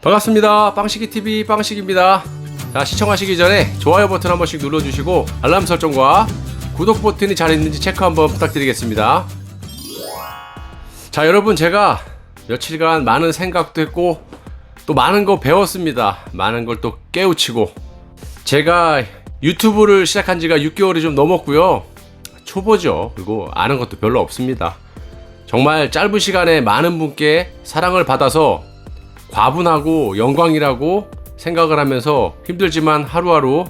반갑습니다. 빵식이TV 빵식입니다. 자, 시청하시기 전에 좋아요 버튼 한 번씩 눌러주시고 알람 설정과 구독 버튼이 잘 있는지 체크 한번 부탁드리겠습니다. 자, 여러분, 제가 며칠간 많은 생각도 했고 또 많은 거 배웠습니다. 많은 걸 또 깨우치고, 제가 유튜브를 시작한 지가 6개월이 좀 넘었고요. 초보죠. 그리고 아는 것도 별로 없습니다. 정말 짧은 시간에 많은 분께 사랑을 받아서 과분하고 영광이라고 생각을 하면서 힘들지만 하루하루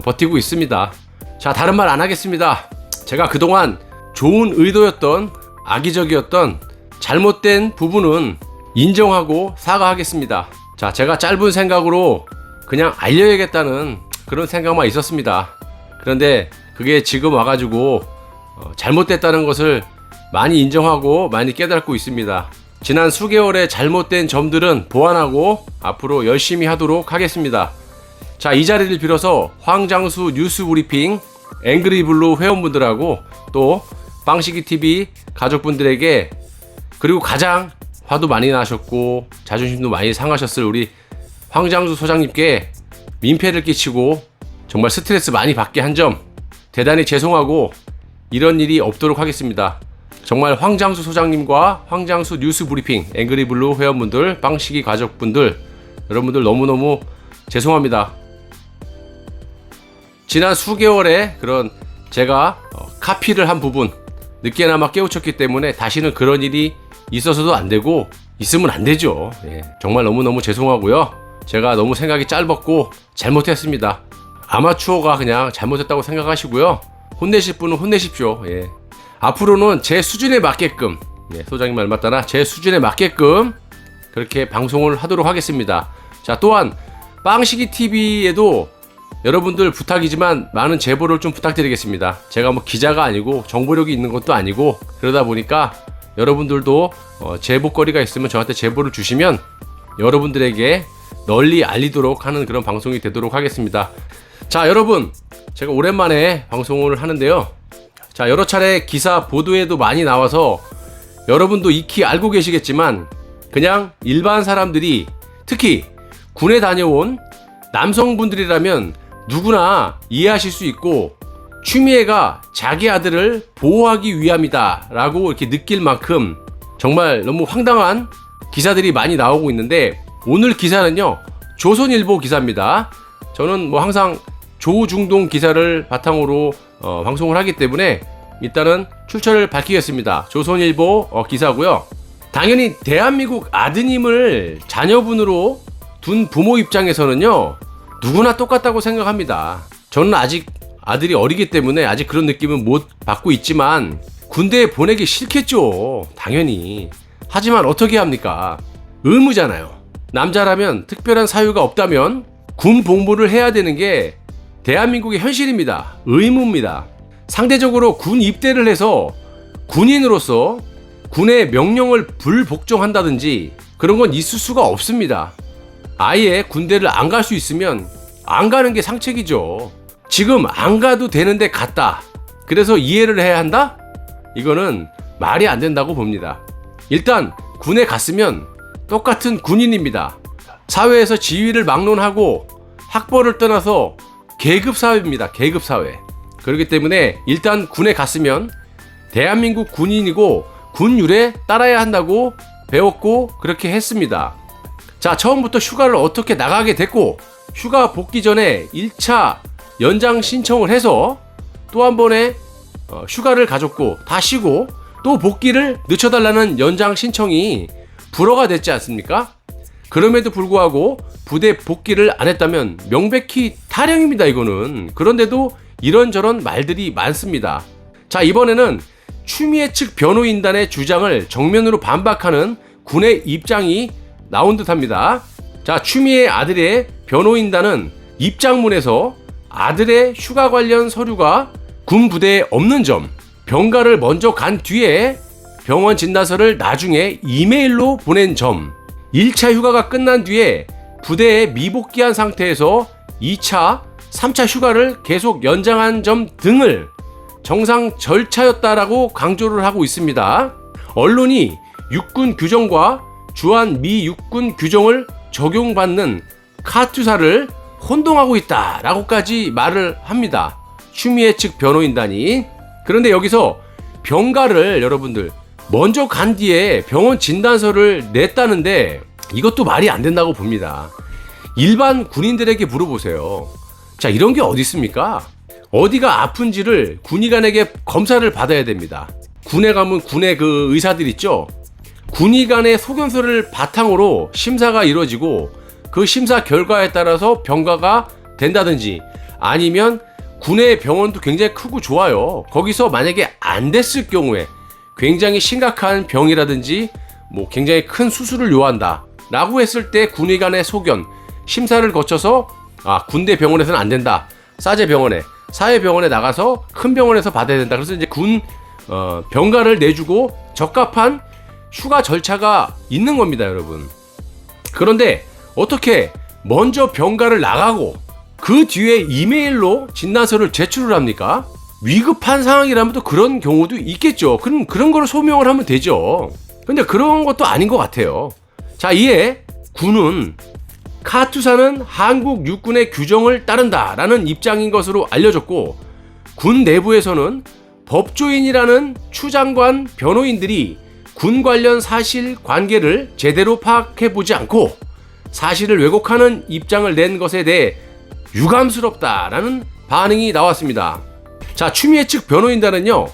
버티고 있습니다. 자, 다른 말 안 하겠습니다. 제가 그동안 좋은 의도였던, 악의적이었던 잘못된 부분은 인정하고 사과하겠습니다. 자, 제가 짧은 생각으로 그냥 알려야겠다는 그런 생각만 있었습니다. 그런데 그게 지금 와가지고 잘못됐다는 것을 많이 인정하고 많이 깨닫고 있습니다. 지난 수개월의 잘못된 점들은 보완하고 앞으로 열심히 하도록 하겠습니다. 자, 이 자리를 빌어서 황장수 뉴스 브리핑 앵그리블루 회원분들하고 또 빵식이TV 가족분들에게, 그리고 가장 화도 많이 나셨고 자존심도 많이 상하셨을 우리 황장수 소장님께 민폐를 끼치고 정말 스트레스 많이 받게 한 점 대단히 죄송하고 이런 일이 없도록 하겠습니다. 정말 황장수 소장님과 황장수 뉴스 브리핑 앵그리블루 회원분들, 빵식이 가족분들, 여러분들 너무너무 죄송합니다. 지난 수개월에 그런 제가 카피를 한 부분 늦게나마 깨우쳤기 때문에 다시는 그런 일이 있어서도 안 되고 있으면 안 되죠. 예, 정말 너무너무 죄송하고요. 제가 너무 생각이 짧았고 잘못했습니다. 아마추어가 그냥 잘못했다고 생각하시고요. 혼내실 분은 혼내십시오. 예. 앞으로는 제 수준에 맞게끔, 소장님 말 맞다나 제 수준에 맞게끔 그렇게 방송을 하도록 하겠습니다. 자, 또한 빵식이TV에도 여러분들 부탁이지만 많은 제보를 좀 부탁드리겠습니다. 제가 뭐 기자가 아니고 정보력이 있는 것도 아니고 그러다 보니까 여러분들도 제보거리가 있으면 저한테 제보를 주시면 여러분들에게 널리 알리도록 하는 그런 방송이 되도록 하겠습니다. 자, 여러분, 제가 오랜만에 방송을 하는데요. 자, 여러 차례 기사 보도에도 많이 나와서 여러분도 익히 알고 계시겠지만 그냥 일반 사람들이, 특히 군에 다녀온 남성분들이라면 누구나 이해하실 수 있고 추미애가 자기 아들을 보호하기 위함이다 라고 이렇게 느낄 만큼 정말 너무 황당한 기사들이 많이 나오고 있는데, 오늘 기사는요, 조선일보 기사입니다. 저는 뭐 항상 조중동 기사를 바탕으로 방송을 하기 때문에 일단은 출처를 밝히겠습니다. 조선일보 기사고요. 당연히 대한민국 아드님을 자녀분으로 둔 부모 입장에서는요, 누구나 똑같다고 생각합니다. 저는 아직 아들이 어리기 때문에 아직 그런 느낌은 못 받고 있지만 군대에 보내기 싫겠죠. 당연히. 하지만 어떻게 합니까? 의무잖아요. 남자라면 특별한 사유가 없다면 군 복무를 해야 되는 게 대한민국의 현실입니다. 의무입니다. 상대적으로 군 입대를 해서 군인으로서 군의 명령을 불복종한다든지 그런 건 있을 수가 없습니다. 아예 군대를 안 갈 수 있으면 안 가는 게 상책이죠. 지금 안 가도 되는데 갔다. 그래서 이해를 해야 한다? 이거는 말이 안 된다고 봅니다. 일단 군에 갔으면 똑같은 군인입니다. 사회에서 지위를 막론하고 학벌을 떠나서 계급사회입니다. 계급사회. 그렇기 때문에 일단 군에 갔으면 대한민국 군인이고 군율에 따라야 한다고 배웠고 그렇게 했습니다. 자, 처음부터 휴가를 어떻게 나가게 됐고, 휴가 복귀 전에 1차 연장 신청을 해서 또 한 번에 휴가를 가졌고 다 쉬고 또 복귀를 늦춰달라는 연장 신청이 불허가 됐지 않습니까? 그럼에도 불구하고 부대 복귀를 안 했다면 명백히 탈영입니다. 이거는. 그런데도 이런저런 말들이 많습니다. 자, 이번에는 추미애 측 변호인단의 주장을 정면으로 반박하는 군의 입장이 나온 듯합니다. 자, 추미애 아들의 변호인단은 입장문에서 아들의 휴가 관련 서류가 군 부대에 없는 점, 병가를 먼저 간 뒤에 병원 진단서를 나중에 이메일로 보낸 점, 1차 휴가가 끝난 뒤에 부대에 미복귀한 상태에서 2차, 3차 휴가를 계속 연장한 점 등을 정상 절차였다라고 강조를 하고 있습니다. 언론이 육군 규정과 주한 미 육군 규정을 적용받는 카투사를 혼동하고 있다라고까지 말을 합니다. 추미애 측 변호인단이. 그런데 여기서 병가를 여러분들 먼저 간 뒤에 병원 진단서를 냈다는데 이것도 말이 안 된다고 봅니다. 일반 군인들에게 물어보세요. 자, 이런 게 어디 있습니까? 어디가 아픈지를 군의관에게 검사를 받아야 됩니다. 군에 가면 군의 그 의사들 있죠? 군의관의 소견서를 바탕으로 심사가 이루어지고 그 심사 결과에 따라서 병가가 된다든지 아니면 군의 병원도 굉장히 크고 좋아요. 거기서 만약에 안 됐을 경우에 굉장히 심각한 병이라든지 뭐 굉장히 큰 수술을 요한다 라고 했을 때 군의관의 소견, 심사를 거쳐서 군대 병원에서는 안 된다. 사제병원에, 사회병원에 나가서 큰 병원에서 받아야 된다. 그래서 이제 군 병가를 내주고 적합한 휴가 절차가 있는 겁니다, 여러분. 그런데 어떻게 먼저 병가를 나가고 그 뒤에 이메일로 진단서를 제출을 합니까? 위급한 상황이라면 또 그런 경우도 있겠죠. 그런 거를 소명을 하면 되죠. 근데 그런 것도 아닌 것 같아요. 자, 이에 군은 카투사는 한국 육군의 규정을 따른다라는 입장인 것으로 알려졌고, 군 내부에서는 법조인이라는 추장관 변호인들이 군 관련 사실 관계를 제대로 파악해보지 않고 사실을 왜곡하는 입장을 낸 것에 대해 유감스럽다라는 반응이 나왔습니다. 자, 추미애 측 변호인단은요,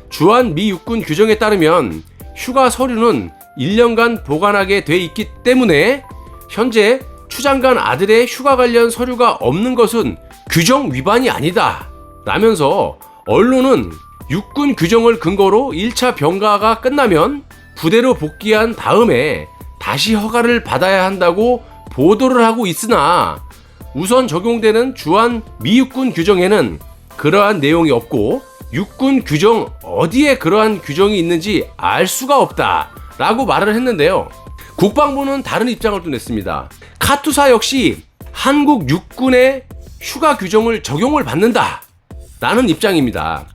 주한 미 육군 규정에 따르면 휴가 서류는 1년간 보관하게 돼 있기 때문에 현재 추장관 아들의 휴가 관련 서류가 없는 것은 규정 위반이 아니다 라면서, 언론은 육군 규정을 근거로 1차 병가가 끝나면 부대로 복귀한 다음에 다시 허가를 받아야 한다고 보도를 하고 있으나 우선 적용되는 주한 미 육군 규정에는 그러한 내용이 없고 육군 규정 어디에 그러한 규정이 있는지 알 수가 없다 라고 말을 했는데요. 국방부는 다른 입장을 또 냈습니다. 카투사 역시 한국 육군의 휴가 규정을 적용을 받는다 라는 입장입니다.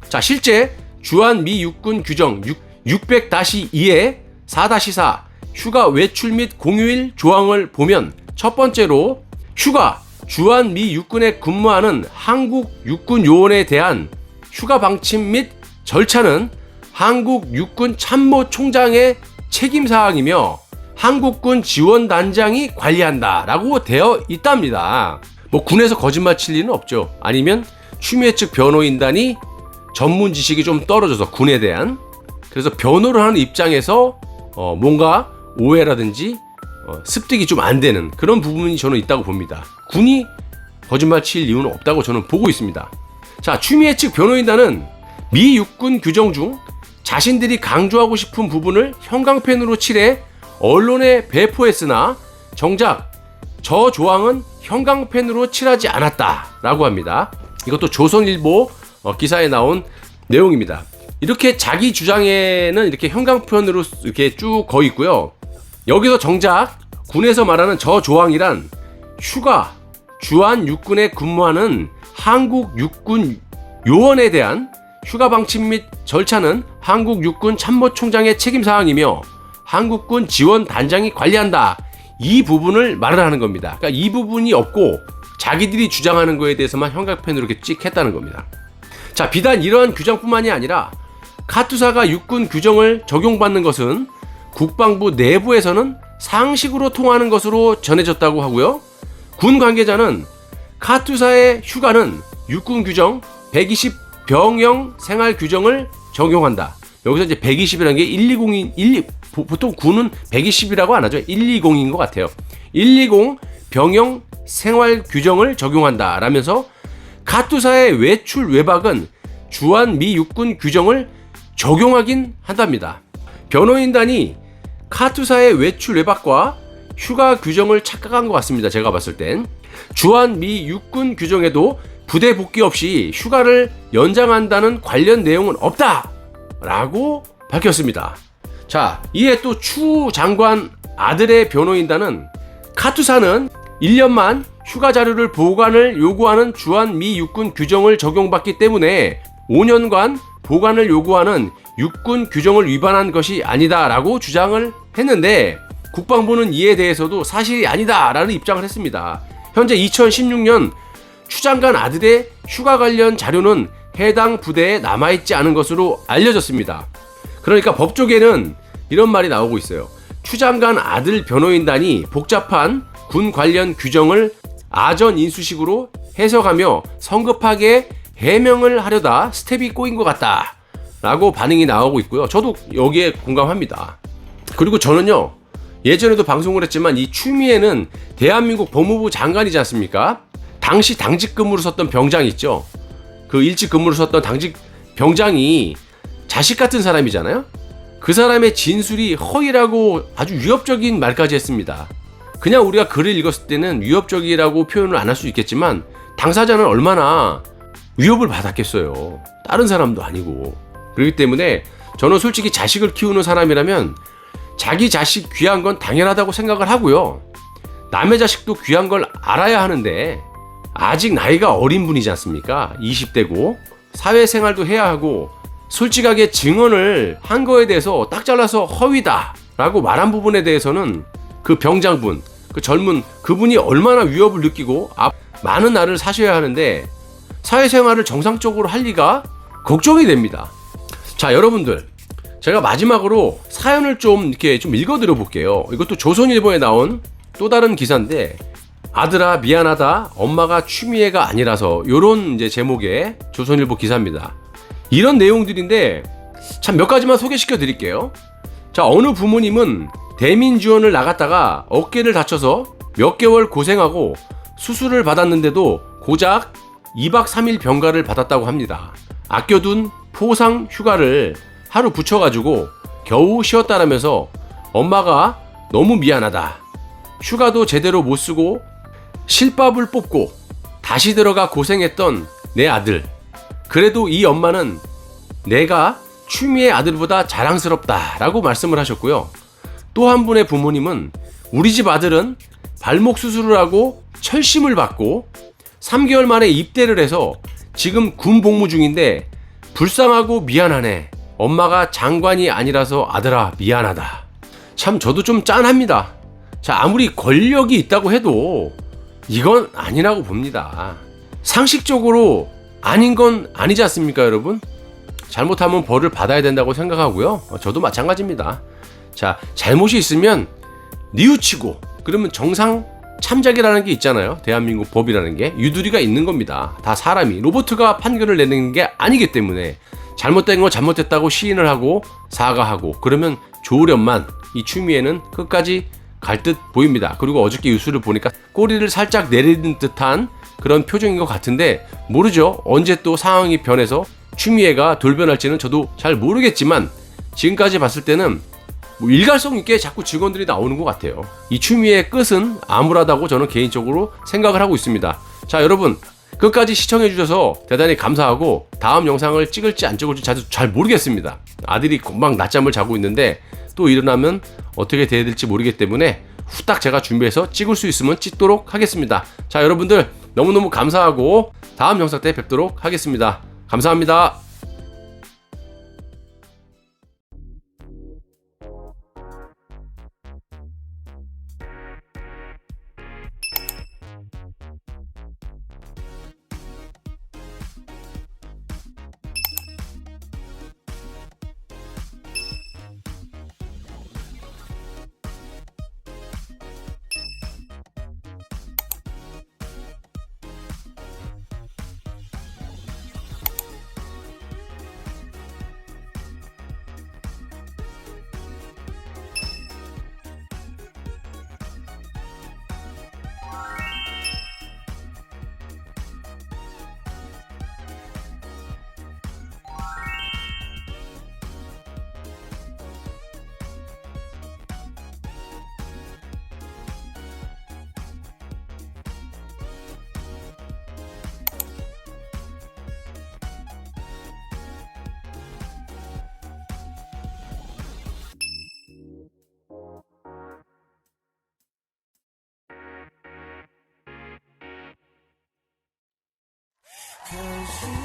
자, 실제 주한 미 육군 규정 600-2의 4-4 휴가 외출 및 공휴일 조항을 보면 첫 번째로 휴가 주한 미 육군에 근무하는 한국 육군 요원에 대한 휴가 방침 및 절차는 한국 육군 참모총장의 책임사항이며 한국군 지원단장이 관리한다 라고 되어 있답니다. 뭐 군에서 거짓말 칠 리는 없죠. 아니면 추미애 측 변호인단이 전문 지식이 좀 떨어져서 군에 대한, 그래서 변호를 하는 입장에서 뭔가 오해라든지 습득이 좀 안 되는 그런 부분이 저는 있다고 봅니다. 군이 거짓말 칠 이유는 없다고 저는 보고 있습니다. 자, 추미애 측 변호인단은 미 육군 규정 중 자신들이 강조하고 싶은 부분을 형광펜으로 칠해 언론에 배포했으나 정작 저 조항은 형광펜으로 칠하지 않았다라고 합니다. 이것도 조선일보 기사에 나온 내용입니다. 이렇게 자기 주장에는 이렇게 형광펜으로 이렇게 쭉 거 있고요. 여기서 정작 군에서 말하는 저 조항이란 휴가 주한 육군에 근무하는 한국 육군 요원에 대한 휴가 방침 및 절차는 한국 육군 참모총장의 책임사항이며 한국군 지원단장이 관리한다. 이 부분을 말을 하는 겁니다. 그러니까 이 부분이 없고 자기들이 주장하는 거에 대해서만 형광펜으로 이렇게 찍 했다는 겁니다. 자, 비단 이러한 규정뿐만이 아니라 카투사가 육군 규정을 적용받는 것은 국방부 내부에서는 상식으로 통하는 것으로 전해졌다고 하고요. 군 관계자는 카투사의 휴가는 육군 규정 120 병영 생활 규정을 적용한다. 여기서 이제 120이라는 게 120인, 보통 군은 120이라고 안 하죠. 120인 것 같아요. 120 병영 생활 규정을 적용한다 라면서 카투사의 외출 외박은 주한 미 육군 규정을 적용하긴 한답니다. 변호인단이 카투사의 외출 외박과 휴가 규정을 착각한 것 같습니다. 제가 봤을 땐 주한 미 육군 규정에도 부대 복귀 없이 휴가를 연장한다는 관련 내용은 없다 라고 밝혔습니다. 자, 이에 또 추 장관 아들의 변호인단은 카투사는 1년만 휴가 자료를 보관을 요구하는 주한 미 육군 규정을 적용받기 때문에 5년간 보관을 요구하는 육군 규정을 위반한 것이 아니다 라고 주장을 했는데, 국방부는 이에 대해서도 사실이 아니다라는 입장을 했습니다. 현재 2016년 추장관 아들의 휴가 관련 자료는 해당 부대에 남아있지 않은 것으로 알려졌습니다. 그러니까 법조계는 이런 말이 나오고 있어요. 추장관 아들 변호인단이 복잡한 군 관련 규정을 아전 인수식으로 해석하며 성급하게 해명을 하려다 스텝이 꼬인 것 같다 라고 반응이 나오고 있고요. 저도 여기에 공감합니다. 그리고 저는요, 예전에도 방송을 했지만 이 추미애는 대한민국 법무부 장관이지 않습니까? 당시 당직 근무로 썼던 병장 있죠. 그 일찍 근무를 썼던 당직 병장이 자식 같은 사람이잖아요. 그 사람의 진술이 허위라고 아주 위협적인 말까지 했습니다. 그냥 우리가 글을 읽었을 때는 위협적이라고 표현을 안 할 수 있겠지만 당사자는 얼마나 위협을 받았겠어요. 다른 사람도 아니고. 그렇기 때문에 저는 솔직히 자식을 키우는 사람이라면 자기 자식 귀한 건 당연하다고 생각을 하고요. 남의 자식도 귀한 걸 알아야 하는데 아직 나이가 어린 분이지 않습니까? 20대고 사회생활도 해야 하고 솔직하게 증언을 한 거에 대해서 딱 잘라서 허위다 라고 말한 부분에 대해서는 그 병장분, 그 젊은 그분이 얼마나 위협을 느끼고 많은 날을 사셔야 하는데 사회생활을 정상적으로 할 리가 걱정이 됩니다. 자, 여러분들, 제가 마지막으로 사연을 좀 이렇게 좀 읽어드려 볼게요. 이것도 조선일보에 나온 또 다른 기사인데, 아들아 미안하다, 엄마가 추미애가 아니라서, 요런 이제 제목의 조선일보 기사입니다. 이런 내용들인데 참 몇 가지만 소개시켜 드릴게요. 자, 어느 부모님은 대민 지원을 나갔다가 어깨를 다쳐서 몇 개월 고생하고 수술을 받았는데도 고작 2박 3일 병가를 받았다고 합니다. 아껴둔 포상 휴가를 하루 붙여가지고 겨우 쉬었다라면서 엄마가 너무 미안하다, 휴가도 제대로 못 쓰고 실밥을 뽑고 다시 들어가 고생했던 내 아들, 그래도 이 엄마는 내가 추미애 아들보다 자랑스럽다라고 말씀을 하셨고요. 또 한 분의 부모님은 우리 집 아들은 발목 수술을 하고 철심을 받고 3개월 만에 입대를 해서 지금 군 복무 중인데 불쌍하고 미안하네, 엄마가 장관이 아니라서 아들아 미안하다. 참 저도 좀 짠합니다. 자, 아무리 권력이 있다고 해도 이건 아니라고 봅니다. 상식적으로 아닌 건 아니지 않습니까, 여러분? 잘못하면 벌을 받아야 된다고 생각하고요. 저도 마찬가지입니다. 자, 잘못이 있으면 뉘우치고, 그러면 정상 참작이라는 게 있잖아요. 대한민국 법이라는 게 유두리가 있는 겁니다. 다 사람이, 로봇가 판결을 내는 게 아니기 때문에 잘못된 거 잘못됐다고 시인을 하고 사과하고 그러면 좋으련만 이 추미애는 끝까지 갈 듯 보입니다. 그리고 어저께 뉴스를 보니까 꼬리를 살짝 내리는 듯한 그런 표정인 것 같은데, 모르죠. 언제 또 상황이 변해서 추미애가 돌변할지는 저도 잘 모르겠지만 지금까지 봤을 때는 뭐 일관성 있게 자꾸 직원들이 나오는 것 같아요. 이 추미애의 끝은 암울하다고 저는 개인적으로 생각을 하고 있습니다. 자, 여러분 끝까지 시청해 주셔서 대단히 감사하고, 다음 영상을 찍을지 안 찍을지 잘 모르겠습니다. 아들이 금방 낮잠을 자고 있는데 또 일어나면 어떻게 돼야 될지 모르기 때문에 후딱 제가 준비해서 찍을 수 있으면 찍도록 하겠습니다. 자, 여러분들 너무너무 감사하고 다음 영상 때 뵙도록 하겠습니다. 감사합니다. Cause you